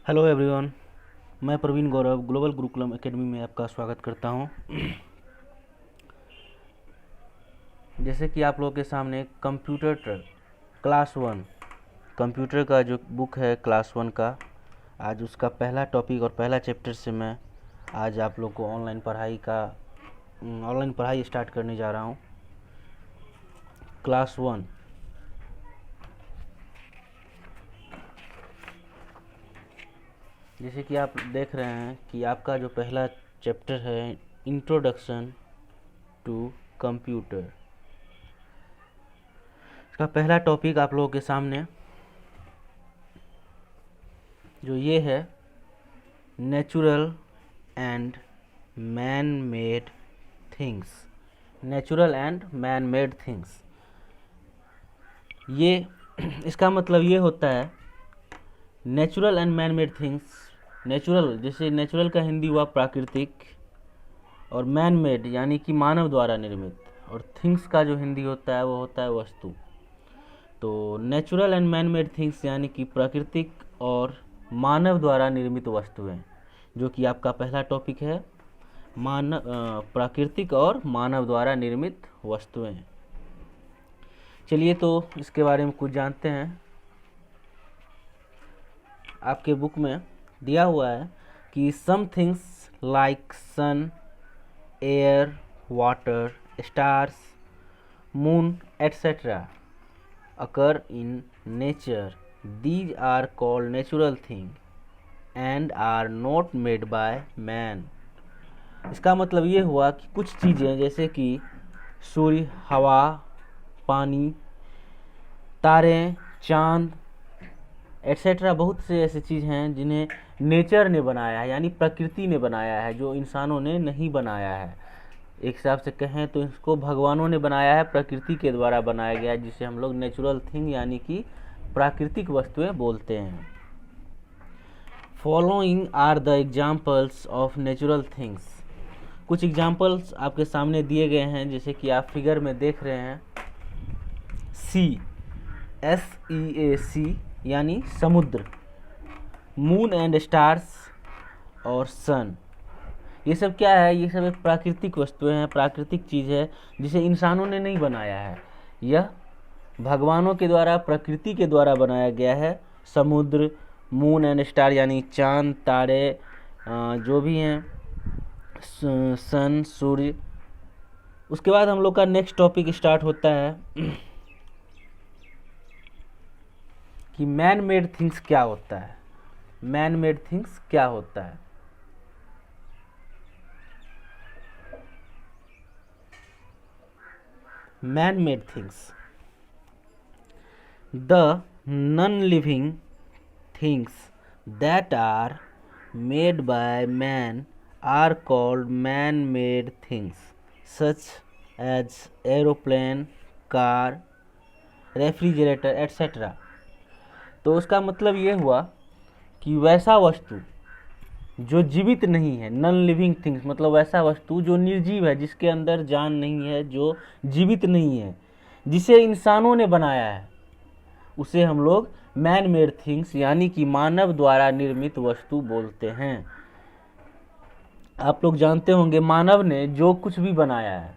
Hello everyone. मैं प्रवीण गौरव global Gurukulam academy में आपका स्वागत करता हूं। जैसे कि आप लोगों के सामने कंप्यूटर क्लास वन कंप्यूटर का जो बुक है क्लास वन का, आज उसका पहला टॉपिक और पहला चैप्टर से मैं आज आप लोग को ऑनलाइन पढ़ाई स्टार्ट करने जा रहा हूं। Class one. जैसे कि आप देख रहे हैं कि आपका जो पहला चैप्टर है इंट्रोडक्शन टू कंप्यूटर, इसका पहला टॉपिक आप लोगों के सामने जो ये है natural and man made things. Natural and man made things, ये इसका मतलब ये होता है natural and man made things. Natural, जैसे नेचुरल का हिंदी हुआ प्राकृतिक, और मैन मेड यानी कि मानव द्वारा निर्मित, और थिंग्स का जो हिंदी होता है वो होता है वस्तु। तो natural and man made things यानी कि प्राकृतिक और मानव द्वारा निर्मित वस्तुएं, जो कि आपका पहला टॉपिक है प्राकृतिक और मानव द्वारा निर्मित वस्तुएं। चलिए तो इसके बारे में कुछ जानते हैं। आपके बुक में दिया हुआ है कि some things like sun, air, water, stars, moon etcetera occur in nature. These are called natural things and are not made by man. इसका मतलब ये हुआ कि कुछ चीज़ें जैसे कि सूर्य, हवा, पानी, तारे, चांद एटसेट्रा, बहुत से ऐसे चीज़ हैं जिन्हें नेचर ने बनाया है, यानी प्रकृति ने बनाया है, जो इंसानों ने नहीं बनाया है। एक हिसाब से कहें तो इसको भगवानों ने बनाया है, प्रकृति के द्वारा बनाया गया है, जिसे हम लोग नेचुरल थिंग यानी कि प्राकृतिक वस्तुएं बोलते हैं। Following are the examples of natural things. कुछ एग्जाम्पल्स आपके सामने दिए गए हैं, जैसे कि आप फिगर में देख रहे हैं। SEAC यानी समुद्र, मून एंड स्टार्स और सन। ये सब क्या है? ये सब एक प्राकृतिक वस्तुएं हैं, प्राकृतिक चीज़ है जिसे इंसानों ने नहीं बनाया है। यह भगवानों के द्वारा, प्रकृति के द्वारा बनाया गया है। समुद्र, मून एंड स्टार यानी चांद, तारे, जो भी हैं, सन, सूर्य। उसके बाद हम लोग का नेक्स्ट टॉपिक स्टार्ट होता है कि मैन मेड थिंग्स क्या होता है। मैन मेड थिंग्स क्या होता है? Man-made things. The non-living things that are made by man are called man-made things, such as aeroplane, car, refrigerator, etc. तो उसका मतलब ये हुआ कि वैसा वस्तु जो जीवित नहीं है, नॉन लिविंग थिंग्स मतलब वैसा वस्तु जो निर्जीव है, जिसके अंदर जान नहीं है, जो जीवित नहीं है, जिसे इंसानों ने बनाया है, उसे हम लोग मैन मेड थिंग्स यानी कि मानव द्वारा निर्मित वस्तु बोलते हैं। आप लोग जानते होंगे मानव ने जो कुछ भी बनाया है,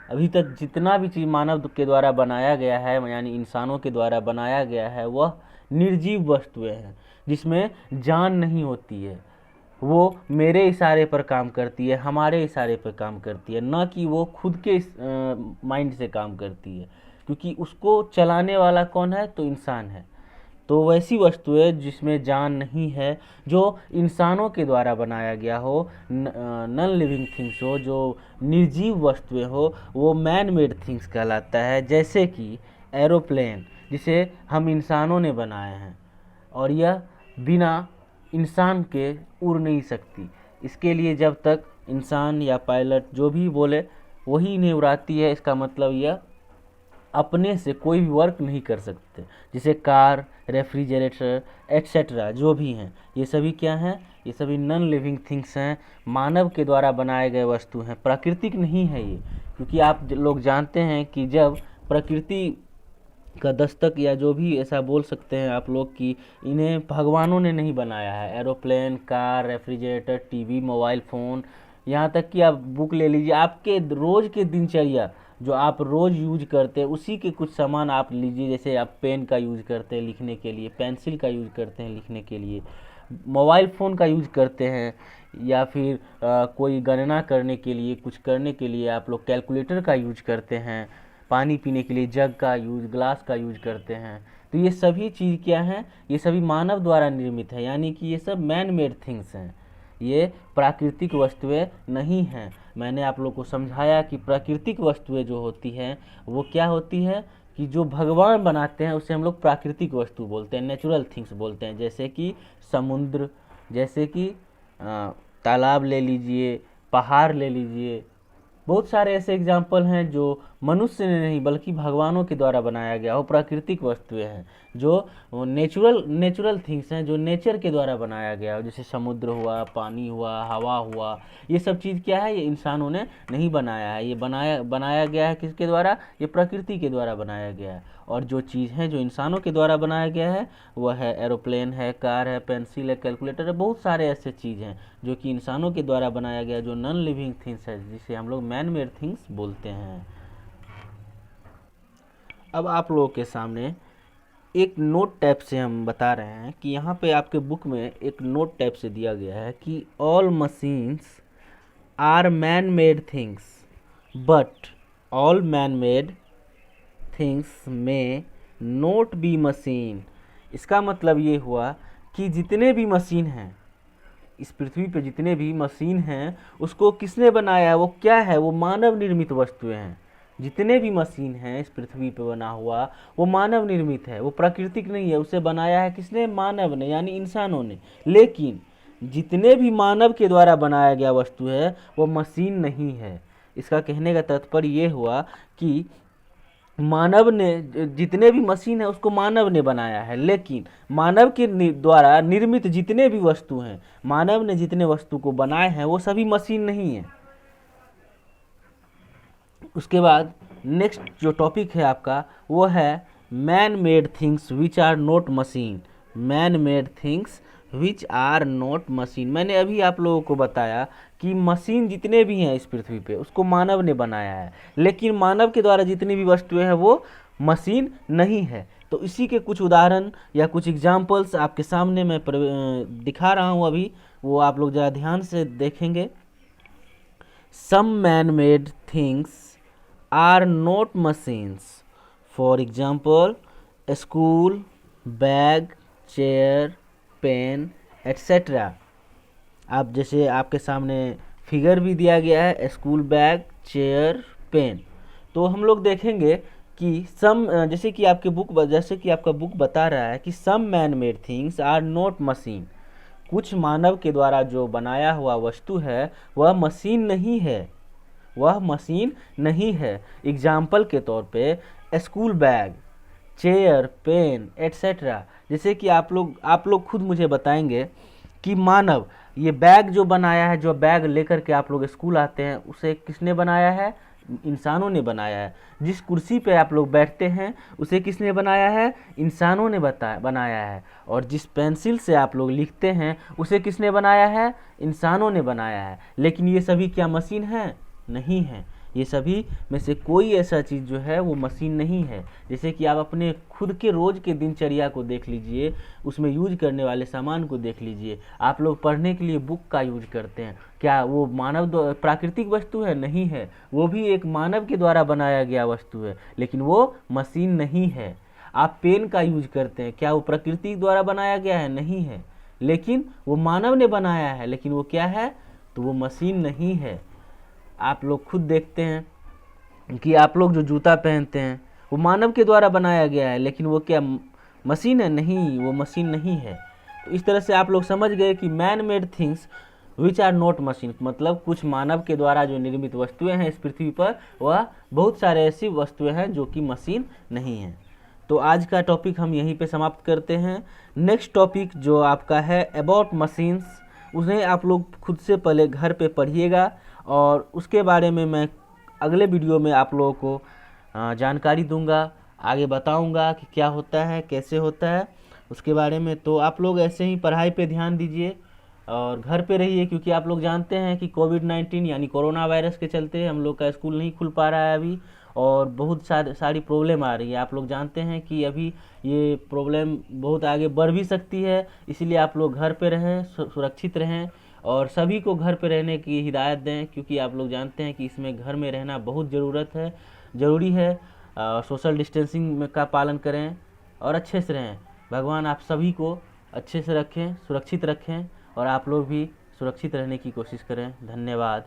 अभी तक जितना भी चीज़ मानव के द्वारा बनाया गया है, यानी इंसानों के द्वारा बनाया गया है, वह निर्जीव वस्तुएं हैं जिसमें जान नहीं होती है। वो मेरे इशारे पर काम करती है, हमारे इशारे पर काम करती है, ना कि वो खुद के माइंड से काम करती है, क्योंकि उसको चलाने वाला कौन है? तो इंसान है। तो वैसी वस्तुएं जिसमें जान नहीं है, जो इंसानों के द्वारा बनाया गया हो, नॉन लिविंग थिंग्स हो, जो निर्जीव वस्तुएं हो, वो मैन मेड थिंग्स कहलाता है। जैसे कि एरोप्लेन, जिसे हम इंसानों ने बनाए हैं, और यह बिना इंसान के उड़ नहीं सकती। इसके लिए जब तक इंसान या पायलट जो भी बोले वही इन्हें उड़ाती है, इसका मतलब यह अपने से कोई भी वर्क नहीं कर सकते। जैसे कार, रेफ्रिजरेटर एटसेट्रा जो भी हैं, ये सभी क्या हैं? ये सभी नॉन लिविंग थिंग्स हैं, मानव के द्वारा बनाए गए वस्तु हैं, प्राकृतिक नहीं है ये। क्योंकि आप लोग जानते हैं कि जब प्रकृति का दस्तक, या जो भी ऐसा बोल सकते हैं आप लोग कि इन्हें भगवानों ने नहीं बनाया है। Aeroplane, car, refrigerator, TV, mobile phone, यहाँ तक कि आप बुक ले लीजिए, आपके रोज़ के दिनचर्या जो आप रोज़ यूज करते हैं उसी के कुछ सामान आप लीजिए। जैसे आप पेन का यूज करते हैं लिखने के लिए, पेंसिल का यूज करते हैं लिखने के लिए, मोबाइल फ़ोन का यूज करते हैं, या फिर कोई गणना करने के लिए, कुछ करने के लिए आप लोग कैलकुलेटर का यूज करते हैं, पानी पीने के लिए जग का यूज, ग्लास का यूज करते हैं। तो ये सभी चीज़ क्या हैं, ये सभी मानव द्वारा निर्मित है, यानी कि ये सब मैन मेड थिंग्स हैं, ये प्राकृतिक वस्तुएं नहीं हैं। मैंने आप लोग को समझाया कि प्राकृतिक वस्तुएं जो होती हैं वो क्या होती है कि जो भगवान बनाते हैं उसे हम लोग प्राकृतिक वस्तु बोलते हैं, नेचुरल थिंग्स बोलते हैं। जैसे कि समुद्र, जैसे कि तालाब ले लीजिए, पहाड़ ले लीजिए, बहुत सारे ऐसे एग्जाम्पल हैं जो मनुष्य ने नहीं बल्कि भगवानों के द्वारा बनाया गया वो प्राकृतिक वस्तुएं हैं, जो नेचुरल थिंग्स हैं, जो नेचर के द्वारा बनाया गया हो। जैसे समुद्र हुआ, पानी हुआ, हवा हुआ, ये सब चीज़ क्या है, ये इंसानों ने नहीं बनाया है, ये बनाया गया है किसके द्वारा, ये प्रकृति के द्वारा बनाया गया है। और जो चीज़ है जो इंसानों के द्वारा बनाया गया है वह है एरोप्लेन है, कार है, पेंसिल है, कैलकुलेटर है, बहुत सारे ऐसे चीज़ हैं जो कि इंसानों के द्वारा बनाया गया, जो नॉन लिविंग थिंग्स है, जिसे हम लोग मैन मेड थिंग्स बोलते हैं। अब आप लोगों के सामने एक नोट टाइप से हम बता रहे हैं कि यहाँ पे आपके बुक में एक नोट टाइप से दिया गया है कि all machines are man made things but all man made things may not be machine. इसका मतलब ये हुआ कि जितने भी मशीन हैं इस पृथ्वी पे, जितने भी मशीन हैं उसको किसने बनाया है, वो क्या है, वो मानव निर्मित वस्तुएं हैं। जितने भी मशीन हैं इस पृथ्वी पे बना हुआ वो मानव निर्मित है, वो प्राकृतिक नहीं है। उसे बनाया है किसने, मानव ने, यानी इंसानों ने। लेकिन जितने भी मानव के द्वारा बनाया गया वस्तु है वो मशीन नहीं है। इसका कहने का तात्पर्य ये हुआ कि मानव ने जितने भी मशीन है उसको मानव ने बनाया है, लेकिन मानव के द्वारा निर्मित जितने भी वस्तु हैं, मानव ने जितने वस्तु को बनाए हैं वो सभी मशीन नहीं है। उसके बाद नेक्स्ट जो टॉपिक है आपका वो है man made things which are not machine. Man made things which are not machine. मैंने अभी आप लोगों को बताया कि मशीन जितने भी हैं इस पृथ्वी पे उसको मानव ने बनाया है, लेकिन मानव के द्वारा जितनी भी वस्तुएं हैं वो मशीन नहीं है। तो इसी के कुछ उदाहरण या कुछ एग्जाम्पल्स आपके सामने मैं दिखा रहा हूँ अभी, वो आप लोग ज़रा ध्यान से देखेंगे। Some man made things are not machines, for example school, bag, chair, pen etcetera. आप जैसे आपके सामने फिगर भी दिया गया है, स्कूल बैग, चेयर, पेन। तो हम लोग देखेंगे कि जैसे कि आपका बुक बता रहा है कि some man made things are not machine. कुछ मानव के द्वारा जो बनाया हुआ वस्तु है वह मशीन नहीं है, वह मशीन नहीं है। एग्जाम्पल के तौर पे school bag, chair, pen etcetera. जैसे कि आप लोग खुद मुझे बताएंगे कि मानव ये बैग जो बनाया है, जो बैग लेकर के आप लोग स्कूल आते हैं, उसे किसने बनाया है, इंसानों ने बनाया है। जिस कुर्सी पे आप लोग बैठते हैं उसे किसने बनाया है, इंसानों ने बनाया है। और जिस पेंसिल से आप लोग लिखते हैं उसे किसने बनाया है, इंसानों ने बनाया है। लेकिन ये सभी क्या मशीन है, नहीं है। ये सभी में से कोई ऐसा चीज़ जो है वो मशीन नहीं है। जैसे कि आप अपने खुद के रोज़ के दिनचर्या को देख लीजिए, उसमें यूज करने वाले सामान को देख लीजिए। आप लोग पढ़ने के लिए बुक का यूज करते हैं, क्या वो प्राकृतिक वस्तु है, नहीं है। वो भी एक मानव के द्वारा बनाया गया वस्तु है, लेकिन वो मशीन नहीं है। आप पेन का यूज करते हैं, क्या वो प्रकृति द्वारा बनाया गया है, नहीं है। लेकिन वो मानव ने बनाया है, लेकिन वो क्या है, तो वो मशीन नहीं है। आप लोग खुद देखते हैं कि आप लोग जो जूता पहनते हैं वो मानव के द्वारा बनाया गया है, लेकिन वो क्या मशीन है, नहीं, वो मशीन नहीं है। तो इस तरह से आप लोग समझ गए कि man made things which are not machine, मतलब कुछ मानव के द्वारा जो निर्मित वस्तुएं हैं इस पृथ्वी पर वह बहुत सारे ऐसी वस्तुएं हैं जो कि मशीन नहीं है। तो आज का टॉपिक हम यहीं पे समाप्त करते हैं। नेक्स्ट टॉपिक जो आपका है अबाउट मशीन्स, उन्हें आप लोग खुद से पहले घर पे पढ़िएगा और उसके बारे में मैं अगले वीडियो में आप लोगों को जानकारी दूंगा। आगे बताऊंगा कि क्या होता है, कैसे होता है उसके बारे में। तो आप लोग ऐसे ही पढ़ाई पे ध्यान दीजिए और घर पे रहिए, क्योंकि आप लोग जानते हैं कि कोविड-19 यानी कोरोना वायरस के चलते हम लोग का स्कूल नहीं खुल पा रहा है अभी, और बहुत सारी प्रॉब्लम आ रही है। आप लोग जानते हैं कि अभी ये प्रॉब्लम बहुत आगे बढ़ भी सकती है, इसलिए आप लोग घर पे रहें, सुरक्षित रहें और सभी को घर पे रहने की हिदायत दें, क्योंकि आप लोग जानते हैं कि इसमें घर में रहना बहुत ज़रूरी है। सोशल डिस्टेंसिंग में का पालन करें और अच्छे से रहें। भगवान आप सभी को अच्छे से रखें, सुरक्षित रखें और आप लोग भी सुरक्षित रहने की कोशिश करें। धन्यवाद।